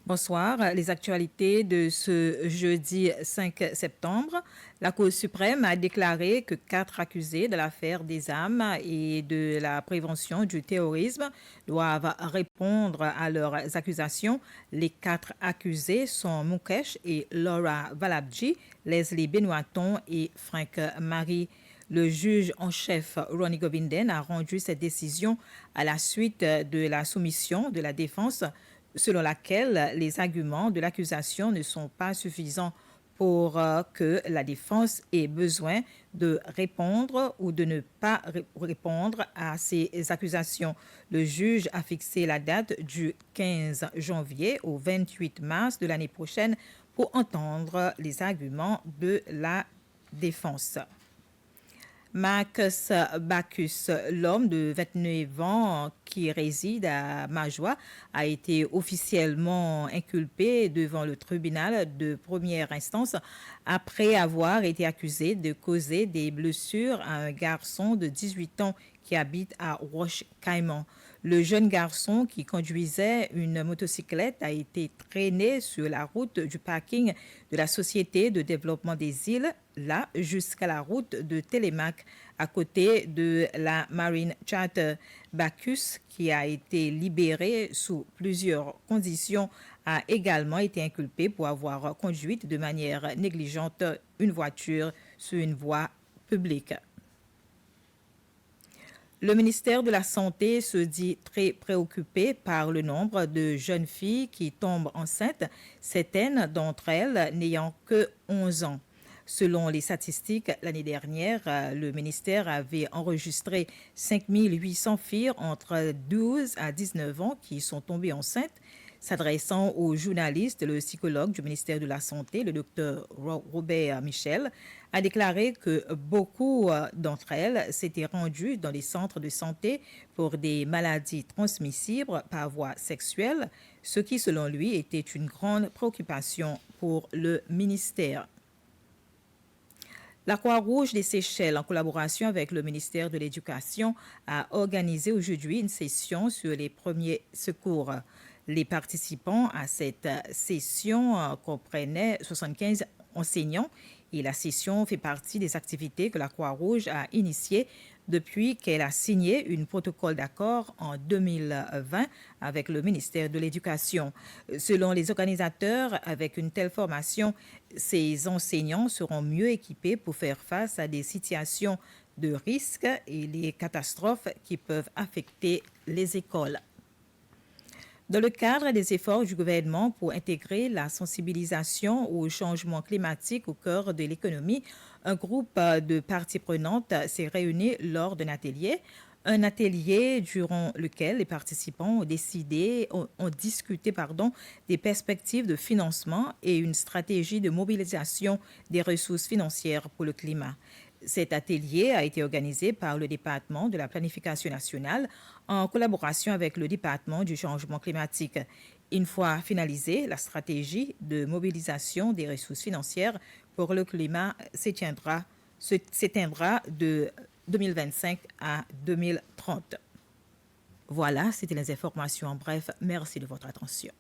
Bonsoir. Les actualités de ce jeudi 5 septembre. La Cour suprême a déclaré que 4 accusés de l'affaire des armes et de la prévention du terrorisme doivent répondre à leurs accusations. Les 4 accusés sont Mukesh et Laura Valabji, Leslie Benoiton et Frank Marie. Le juge en chef Ronnie Govinden a rendu cette décision à la suite de la soumission de la défense selon laquelle les arguments de l'accusation ne sont pas suffisants pour que la défense ait besoin de répondre ou de ne pas répondre à ces accusations. Le juge a fixé la date du 15 janvier au 28 mars de l'année prochaine pour entendre les arguments de la défense. Marcus Bacchus, l'homme de 29 ans qui réside à Majoie, a été officiellement inculpé devant le tribunal de première instance après avoir été accusé de causer des blessures à un garçon de 18 ans qui habite à Roche-Caïman. Le jeune garçon qui conduisait une motocyclette a été traîné sur la route du parking de la Société de développement des îles, là jusqu'à la route de Télémac, à côté de la Marine Charter. Bacchus, qui a été libéré sous plusieurs conditions, a également été inculpé pour avoir conduit de manière négligente une voiture sur une voie publique. Le ministère de la Santé se dit très préoccupé par le nombre de jeunes filles qui tombent enceintes, certaines d'entre elles n'ayant que 11 ans. Selon les statistiques, l'année dernière, le ministère avait enregistré 5 800 filles entre 12 à 19 ans qui sont tombées enceintes. S'adressant aux journalistes, le psychologue du ministère de la Santé, le docteur Robert Michel, a déclaré que beaucoup d'entre elles s'étaient rendues dans les centres de santé pour des maladies transmissibles par voie sexuelle, ce qui, selon lui, était une grande préoccupation pour le ministère. La Croix-Rouge des Seychelles, en collaboration avec le ministère de l'Éducation, a organisé aujourd'hui une session sur les premiers secours. Les participants à cette session comprenaient 75 enseignants et la session fait partie des activités que la Croix-Rouge a initiées depuis qu'elle a signé un protocole d'accord en 2020 avec le ministère de l'Éducation. Selon les organisateurs, avec une telle formation, ces enseignants seront mieux équipés pour faire face à des situations de risque et les catastrophes qui peuvent affecter les écoles. Dans le cadre des efforts du gouvernement pour intégrer la sensibilisation au changement climatique au cœur de l'économie, un groupe de parties prenantes s'est réuni lors d'un atelier. Un atelier durant lequel les participants ont discuté des perspectives de financement et une stratégie de mobilisation des ressources financières pour le climat. Cet atelier a été organisé par le département de la planification nationale en collaboration avec le département du changement climatique. Une fois finalisée, la stratégie de mobilisation des ressources financières pour le climat s'éteindra de 2025 à 2030. Voilà, c'était les informations en bref. Merci de votre attention.